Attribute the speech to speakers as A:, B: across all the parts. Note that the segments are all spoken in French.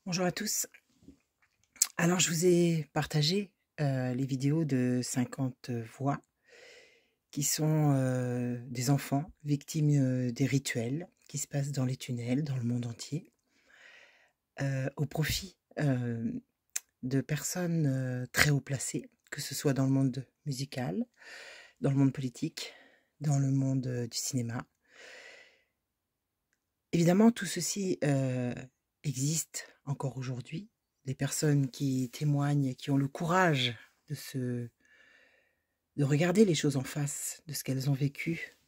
A: Bonjour à tous. Alors, je vous ai partagé les vidéos de 50 voix qui sont des enfants victimes des rituels qui se passent dans les tunnels, dans le monde entier, au profit de personnes très haut placées, que ce soit dans le monde musical, dans le monde politique, dans le monde du cinéma. Évidemment, tout ceci existe encore aujourd'hui. Les personnes qui témoignent, qui ont le courage de regarder les choses en face, de ce qu'elles ont vécu,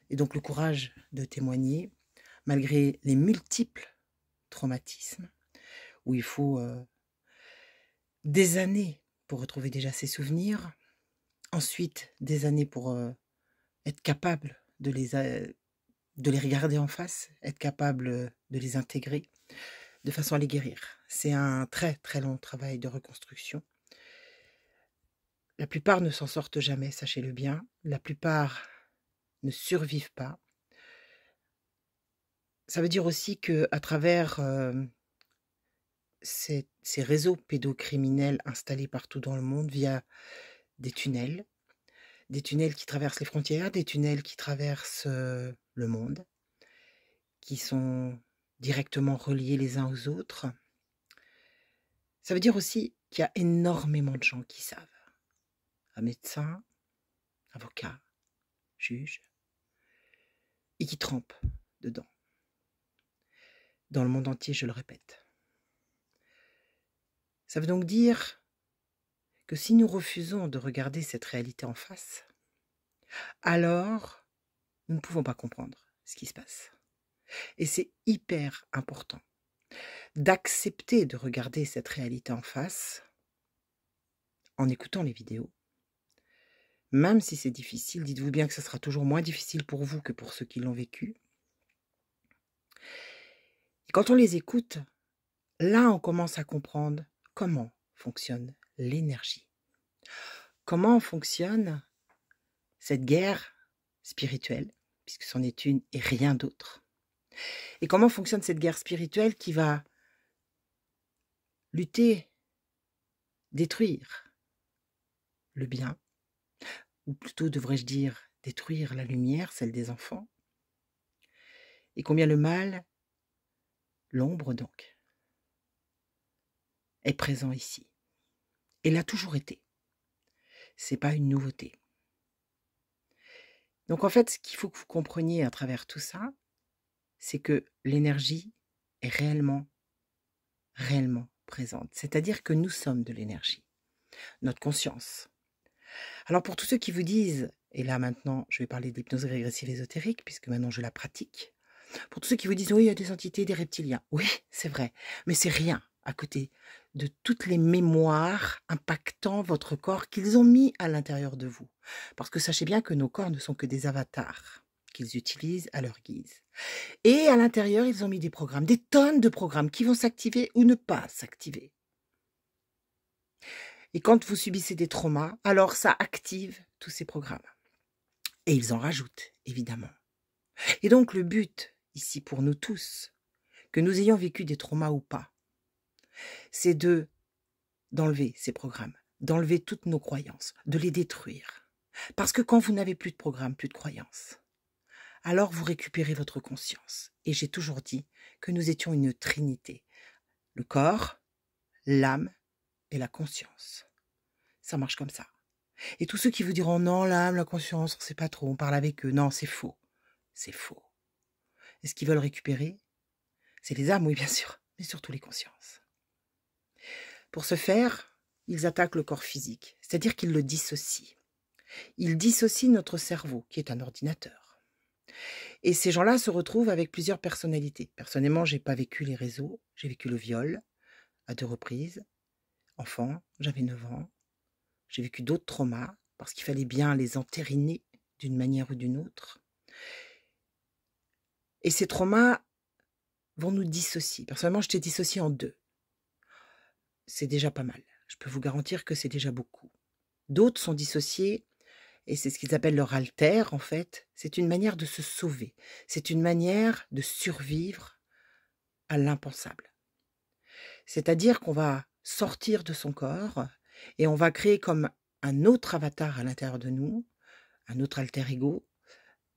A: et donc le courage de témoigner, malgré les multiples traumatismes, où il faut des années pour retrouver déjà ses souvenirs, ensuite des années pour être capable de les regarder en face, être capable de les intégrer, de façon à les guérir. C'est un très très long travail de reconstruction. La plupart ne s'en sortent jamais, sachez-le bien. La plupart ne survivent pas. Ça veut dire aussi qu'à travers ces réseaux pédocriminels installés partout dans le monde via des tunnels qui traversent les frontières, des tunnels qui traversent le monde, qui sont directement reliés les uns aux autres. Ça veut dire aussi qu'il y a énormément de gens qui savent. Un médecin, avocat, juge, et qui trempent dedans. Dans le monde entier, je le répète. Ça veut donc dire que si nous refusons de regarder cette réalité en face, alors nous ne pouvons pas comprendre ce qui se passe. Et c'est hyper important d'accepter de regarder cette réalité en face en écoutant les vidéos. Même si c'est difficile, dites-vous bien que ce sera toujours moins difficile pour vous que pour ceux qui l'ont vécu. Et quand on les écoute, là on commence à comprendre comment fonctionne l'énergie. Comment fonctionne cette guerre spirituelle, puisque c'en est une et rien d'autre. Et comment fonctionne cette guerre spirituelle qui va lutter, détruire le bien, ou plutôt devrais-je dire détruire la lumière, celle des enfants, et combien le mal, l'ombre donc, est présent ici. Et l'a toujours été. C'est pas une nouveauté. Donc en fait, ce qu'il faut que vous compreniez à travers tout ça, c'est que l'énergie est réellement présente. C'est-à-dire que nous sommes de l'énergie, notre conscience. Alors pour tous ceux qui vous disent, et là maintenant je vais parler d'hypnose régressive ésotérique, puisque maintenant je la pratique, pour tous ceux qui vous disent, oui, il y a des entités, des reptiliens, oui, c'est vrai, mais c'est rien à côté de toutes les mémoires impactant votre corps qu'ils ont mis à l'intérieur de vous. Parce que sachez bien que nos corps ne sont que des avatars qu'ils utilisent à leur guise. Et à l'intérieur, ils ont mis des programmes, des tonnes de programmes qui vont s'activer ou ne pas s'activer. Et quand vous subissez des traumas, alors ça active tous ces programmes. Et ils en rajoutent, évidemment. Et donc le but, ici pour nous tous, que nous ayons vécu des traumas ou pas, c'est d'enlever ces programmes, d'enlever toutes nos croyances, de les détruire. Parce que quand vous n'avez plus de programmes, plus de croyances, alors vous récupérez votre conscience. Et j'ai toujours dit que nous étions une trinité. Le corps, l'âme et la conscience. Ça marche comme ça. Et tous ceux qui vous diront non, l'âme, la conscience, on ne sait pas trop, on parle avec eux. Non, c'est faux. C'est faux. Et ce qu'ils veulent récupérer, c'est les âmes, oui, bien sûr, mais surtout les consciences. Pour ce faire, ils attaquent le corps physique, c'est-à-dire qu'ils le dissocient. Ils dissocient notre cerveau, qui est un ordinateur. Et ces gens-là se retrouvent avec plusieurs personnalités. Personnellement, je n'ai pas vécu les réseaux, j'ai vécu le viol à 2 reprises. Enfant, j'avais 9 ans. J'ai vécu d'autres traumas, parce qu'il fallait bien les entériner d'une manière ou d'une autre. Et ces traumas vont nous dissocier. Personnellement, je t'ai dissocié en 2. C'est déjà pas mal. Je peux vous garantir que c'est déjà beaucoup. D'autres sont dissociés, et c'est ce qu'ils appellent leur alter, en fait. C'est une manière de se sauver. C'est une manière de survivre à l'impensable. C'est-à-dire qu'on va sortir de son corps et on va créer comme un autre avatar à l'intérieur de nous, un autre alter ego,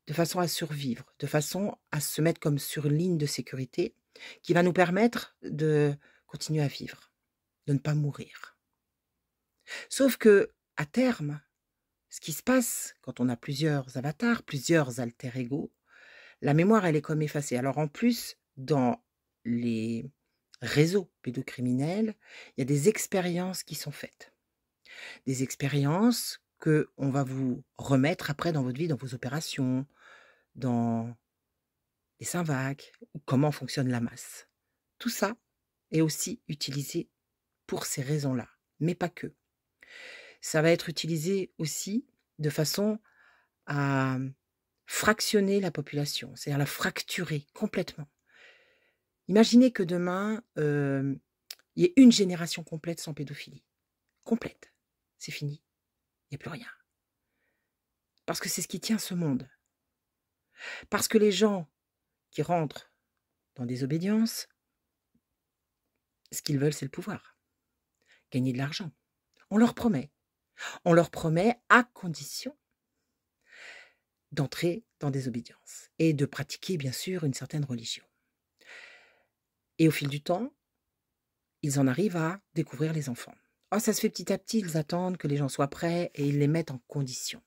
A: de façon à survivre, de façon à se mettre comme sur une ligne de sécurité qui va nous permettre de continuer à vivre, de ne pas mourir. Sauf que, à terme, ce qui se passe quand on a plusieurs avatars, plusieurs alter ego, la mémoire, elle est comme effacée. Alors en plus, dans les réseaux pédocriminels, il y a des expériences qui sont faites. Des expériences que on va vous remettre après dans votre vie, dans vos opérations, dans les SYNVAC, ou comment fonctionne la masse. Tout ça est aussi utilisé pour ces raisons-là, mais pas que. Ça va être utilisé aussi de façon à fractionner la population, c'est-à-dire la fracturer complètement. Imaginez que demain, il y ait une génération complète sans pédophilie. Complète. C'est fini. Il n'y a plus rien. Parce que c'est ce qui tient ce monde. Parce que les gens qui rentrent dans des obédiences, ce qu'ils veulent, c'est le pouvoir. Gagner de l'argent. On leur promet. On leur promet à condition d'entrer dans des obédiences et de pratiquer, bien sûr, une certaine religion. Et au fil du temps, ils en arrivent à découvrir les enfants. Oh, ça se fait petit à petit, ils attendent que les gens soient prêts et ils les mettent en condition.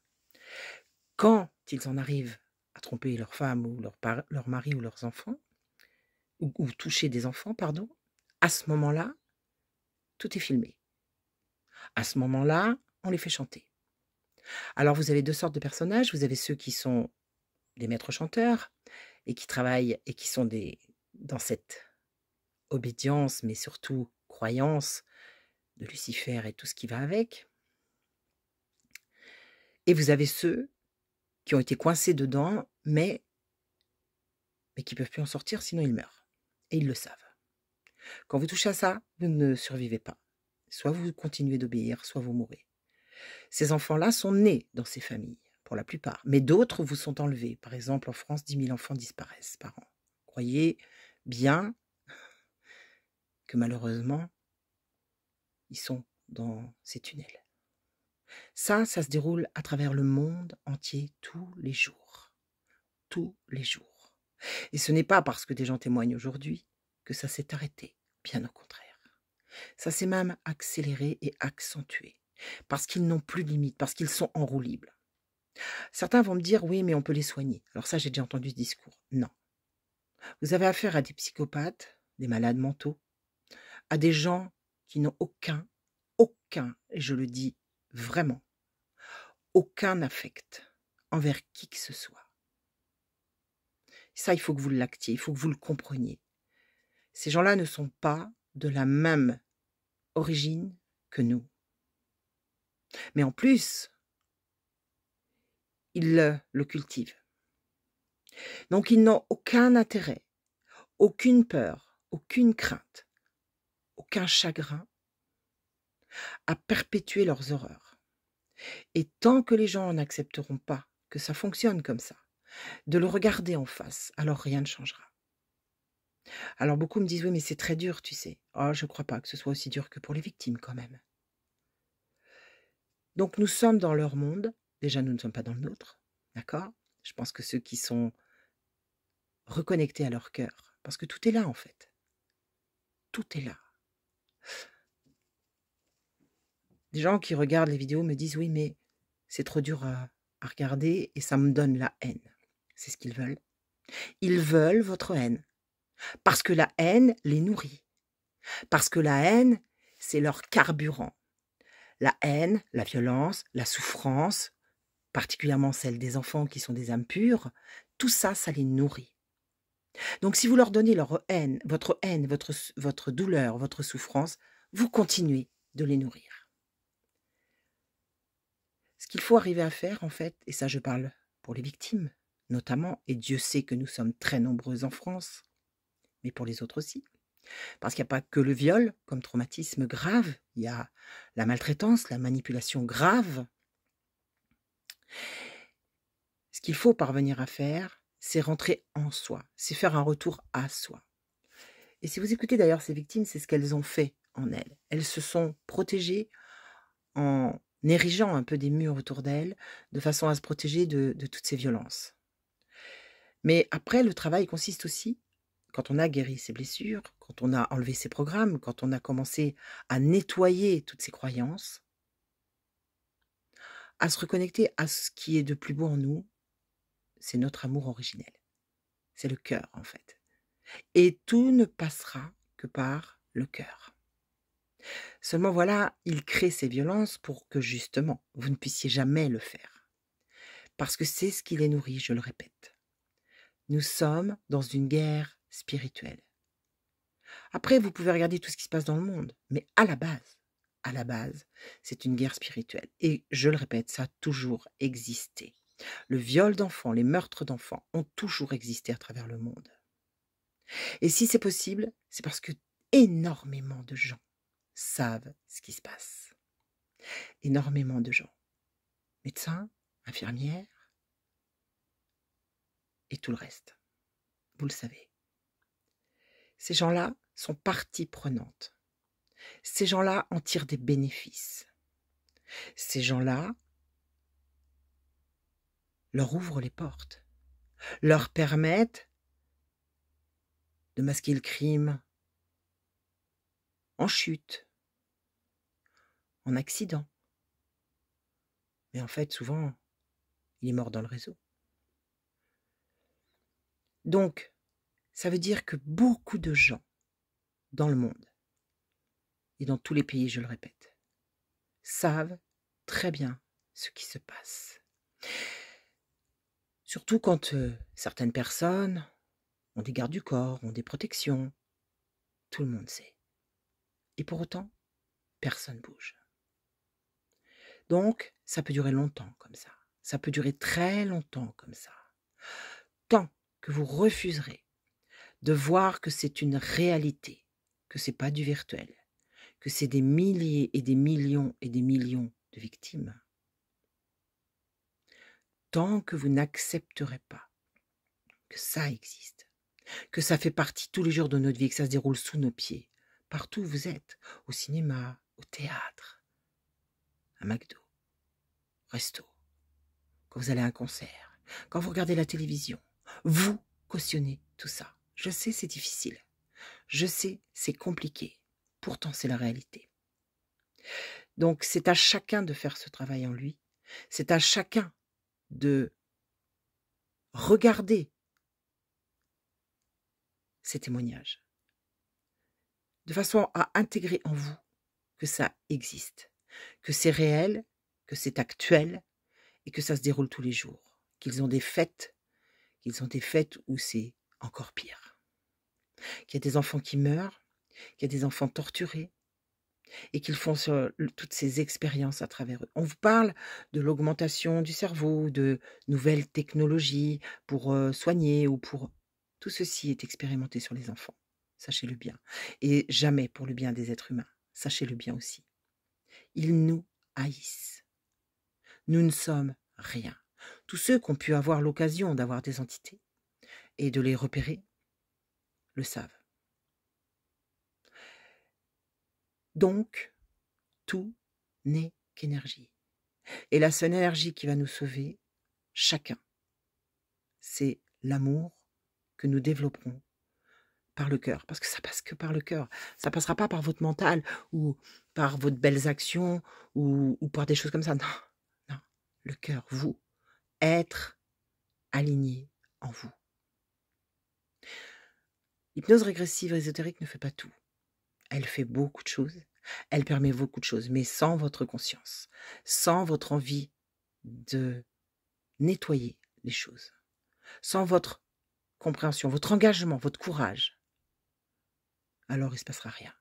A: Quand ils en arrivent à tromper leur femme ou leur mari ou leurs enfants, ou toucher des enfants, pardon, à ce moment-là, tout est filmé. À ce moment-là, on les fait chanter. Alors vous avez deux sortes de personnages, vous avez ceux qui sont des maîtres chanteurs et qui travaillent et qui sont dans cette obédience, mais surtout croyance de Lucifer et tout ce qui va avec. Et vous avez ceux qui ont été coincés dedans, mais qui ne peuvent plus en sortir, sinon ils meurent. Et ils le savent. Quand vous touchez à ça, vous ne survivez pas. Soit vous continuez d'obéir, soit vous mourrez. Ces enfants-là sont nés dans ces familles, pour la plupart. Mais d'autres vous sont enlevés. Par exemple, en France, 10 000 enfants disparaissent par an. Croyez bien que malheureusement, ils sont dans ces tunnels. Ça se déroule à travers le monde entier tous les jours. Tous les jours. Et ce n'est pas parce que des gens témoignent aujourd'hui que ça s'est arrêté. Bien au contraire. Ça s'est même accéléré et accentué. Parce qu'ils n'ont plus de limite, parce qu'ils sont en roue libre. Certains vont me dire, oui, mais on peut les soigner. Alors ça, j'ai déjà entendu ce discours. Non. Vous avez affaire à des psychopathes, des malades mentaux, à des gens qui n'ont aucun, et je le dis vraiment, aucun affect envers qui que ce soit. Ça, il faut que vous l'actiez, il faut que vous le compreniez. Ces gens-là ne sont pas de la même origine que nous. Mais en plus, ils le cultivent. Donc, ils n'ont aucun intérêt, aucune peur, aucune crainte, aucun chagrin à perpétuer leurs horreurs. Et tant que les gens n'accepteront pas que ça fonctionne comme ça, de le regarder en face, alors rien ne changera. Alors beaucoup me disent, oui, mais c'est très dur, tu sais. Oh, je ne crois pas que ce soit aussi dur que pour les victimes quand même. Donc nous sommes dans leur monde, déjà nous ne sommes pas dans le nôtre, d'accord? Je pense que ceux qui sont reconnectés à leur cœur, parce que tout est là en fait. Tout est là. Des gens qui regardent les vidéos me disent, oui, mais c'est trop dur à regarder et ça me donne la haine. C'est ce qu'ils veulent. Ils veulent votre haine. Parce que la haine les nourrit. Parce que la haine, c'est leur carburant. La haine, la violence, la souffrance, particulièrement celle des enfants qui sont des âmes pures, tout ça, ça les nourrit. Donc si vous leur donnez votre haine, votre douleur, votre souffrance, vous continuez de les nourrir. Ce qu'il faut arriver à faire, en fait, et ça je parle pour les victimes, notamment, et Dieu sait que nous sommes très nombreux en France, mais pour les autres aussi, parce qu'il n'y a pas que le viol comme traumatisme grave, il y a la maltraitance, la manipulation grave. Ce qu'il faut parvenir à faire, c'est rentrer en soi, c'est faire un retour à soi. Et si vous écoutez d'ailleurs ces victimes, c'est ce qu'elles ont fait en elles. Elles se sont protégées en érigeant un peu des murs autour d'elles, de façon à se protéger de toutes ces violences. Mais après, le travail consiste aussi, quand on a guéri ses blessures, quand on a enlevé ses programmes, quand on a commencé à nettoyer toutes ces croyances, à se reconnecter à ce qui est de plus beau en nous, c'est notre amour originel. C'est le cœur, en fait. Et tout ne passera que par le cœur. Seulement voilà, il crée ces violences pour que justement, vous ne puissiez jamais le faire. Parce que c'est ce qui les nourrit, je le répète. Nous sommes dans une guerre spirituelle. Après, vous pouvez regarder tout ce qui se passe dans le monde, mais à la base, c'est une guerre spirituelle. Et je le répète, ça a toujours existé. Le viol d'enfants, les meurtres d'enfants ont toujours existé à travers le monde. Et si c'est possible, c'est parce que énormément de gens savent ce qui se passe. Énormément de gens. Médecins, infirmières et tout le reste. Vous le savez. Ces gens-là sont partie prenante. Ces gens-là en tirent des bénéfices. Ces gens-là leur ouvrent les portes, leur permettent de masquer le crime en chute, en accident. Mais en fait, souvent, il est mort dans le réseau. Donc, ça veut dire que beaucoup de gens dans le monde, et dans tous les pays, je le répète, savent très bien ce qui se passe. Surtout quand certaines personnes ont des gardes du corps, ont des protections. Tout le monde sait. Et pour autant, personne bouge. Donc, ça peut durer longtemps comme ça. Ça peut durer très longtemps comme ça. Tant que vous refuserez de voir que c'est une réalité, que c'est pas du virtuel, que c'est des milliers et des millions de victimes, tant que vous n'accepterez pas que ça existe, que ça fait partie tous les jours de notre vie, que ça se déroule sous nos pieds, partout où vous êtes, au cinéma, au théâtre, à McDo, resto, quand vous allez à un concert, quand vous regardez la télévision, vous cautionnez tout ça. Je sais, c'est difficile. Je sais, c'est compliqué. Pourtant, c'est la réalité. Donc, c'est à chacun de faire ce travail en lui. C'est à chacun de regarder ces témoignages de façon à intégrer en vous que ça existe, que c'est réel, que c'est actuel et que ça se déroule tous les jours, qu'ils ont des fêtes où c'est encore pire, qu'il y a des enfants qui meurent, qu'il y a des enfants torturés et qu'ils font toutes ces expériences à travers eux. On vous parle de l'augmentation du cerveau, de nouvelles technologies pour soigner ou pour... Tout ceci est expérimenté sur les enfants, sachez-le bien, et jamais pour le bien des êtres humains, sachez-le bien aussi. Ils nous haïssent. Nous ne sommes rien. Tous ceux qui ont pu avoir l'occasion d'avoir des entités et de les repérer le savent. Donc, tout n'est qu'énergie. Et la seule énergie qui va nous sauver, chacun, c'est l'amour que nous développerons par le cœur. Parce que ça passe que par le cœur. Ça passera pas par votre mental ou par votre belles actions ou par des choses comme ça. Non, non. Le cœur, vous, être aligné en vous. L'hypnose régressive ésotérique ne fait pas tout. Elle fait beaucoup de choses. Elle permet beaucoup de choses, mais sans votre conscience, sans votre envie de nettoyer les choses, sans votre compréhension, votre engagement, votre courage, alors il ne se passera rien.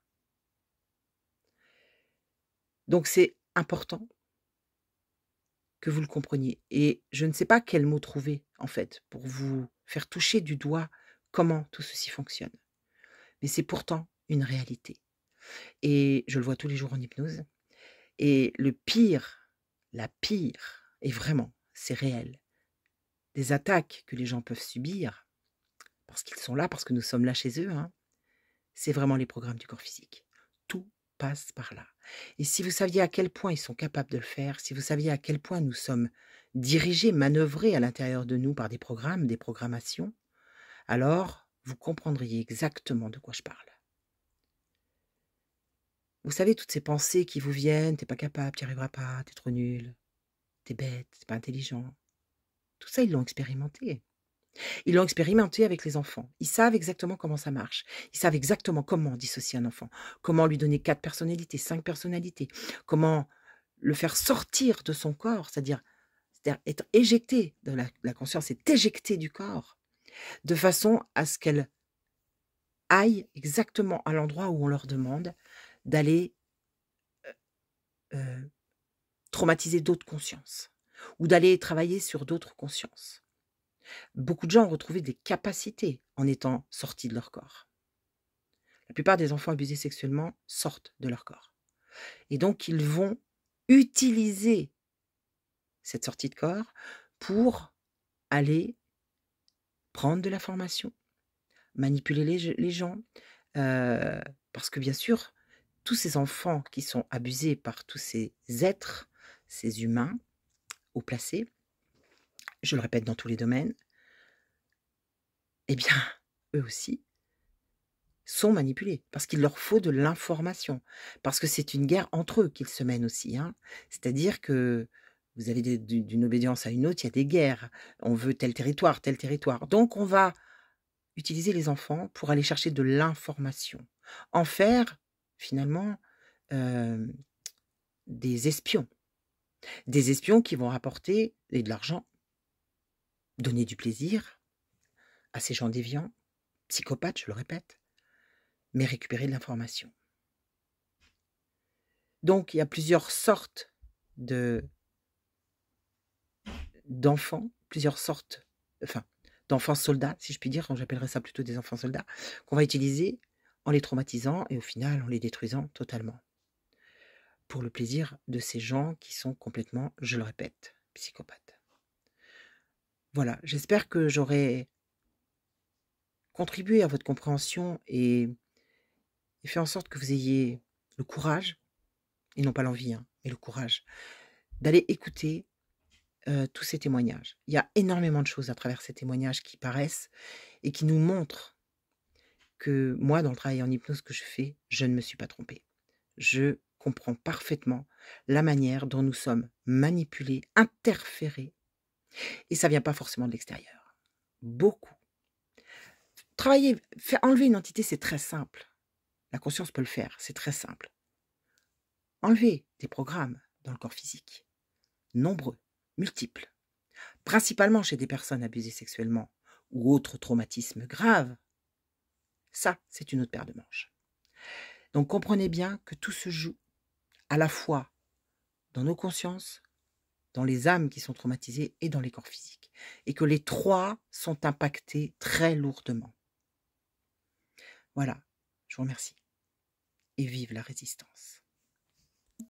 A: Donc c'est important que vous le compreniez. Et je ne sais pas quel mot trouver, en fait, pour vous faire toucher du doigt comment tout ceci fonctionne. Mais c'est pourtant une réalité. Et je le vois tous les jours en hypnose. Et le pire, la pire, et vraiment, c'est réel, des attaques que les gens peuvent subir, parce qu'ils sont là, parce que nous sommes là chez eux, hein, c'est vraiment les programmes du corps physique. Tout passe par là. Et si vous saviez à quel point ils sont capables de le faire, si vous saviez à quel point nous sommes dirigés, manœuvrés à l'intérieur de nous par des programmes, des programmations, alors vous comprendriez exactement de quoi je parle. Vous savez, toutes ces pensées qui vous viennent, t'es pas capable, t'y arriveras pas, t'es trop nul, t'es bête, t'es pas intelligent. Tout ça, ils l'ont expérimenté. Ils l'ont expérimenté avec les enfants. Ils savent exactement comment ça marche. Ils savent exactement comment dissocier un enfant, comment lui donner 4 personnalités, 5 personnalités, comment le faire sortir de son corps, c'est-à-dire être éjecté, la conscience est éjectée du corps, de façon à ce qu'elle aille exactement à l'endroit où on leur demande d'aller euh, traumatiser d'autres consciences ou d'aller travailler sur d'autres consciences. Beaucoup de gens ont retrouvé des capacités en étant sortis de leur corps. La plupart des enfants abusés sexuellement sortent de leur corps. Et donc, ils vont utiliser cette sortie de corps pour aller prendre de l'information, manipuler les gens. Parce que bien sûr, tous ces enfants qui sont abusés par tous ces êtres, ces humains, haut placés, je le répète dans tous les domaines, eh bien, eux aussi sont manipulés parce qu'il leur faut de l'information. Parce que c'est une guerre entre eux qu'ils se mènent aussi, hein. C'est-à-dire que vous avez d'une obédience à une autre, il y a des guerres. On veut tel territoire, tel territoire. Donc on va utiliser les enfants pour aller chercher de l'information. En faire, finalement, des espions. Des espions qui vont rapporter de l'argent, donner du plaisir à ces gens déviants, psychopathes, je le répète, mais récupérer de l'information. Donc, il y a plusieurs sortes d'enfants, plusieurs sortes, enfin, d'enfants soldats, si je puis dire, j'appellerais ça plutôt des enfants soldats, qu'on va utiliser en les traumatisant et au final en les détruisant totalement. Pour le plaisir de ces gens qui sont complètement, je le répète, psychopathes. Voilà, j'espère que j'aurai contribué à votre compréhension et fait en sorte que vous ayez le courage, et non pas l'envie, hein, mais le courage, d'aller écouter tous ces témoignages. Il y a énormément de choses à travers ces témoignages qui paraissent et qui nous montrent que moi, dans le travail en hypnose que je fais, je ne me suis pas trompée. Je comprends parfaitement la manière dont nous sommes manipulés, interférés, et ça vient pas forcément de l'extérieur. Beaucoup. Travailler, enlever une entité, c'est très simple. La conscience peut le faire, c'est très simple. Enlever des programmes dans le corps physique, nombreux, multiples, principalement chez des personnes abusées sexuellement ou autres traumatismes graves, ça, c'est une autre paire de manches. Donc comprenez bien que tout se joue à la fois dans nos consciences, dans les âmes qui sont traumatisées et dans les corps physiques. Et que les trois sont impactés très lourdement. Voilà, je vous remercie. Et vive la résistance.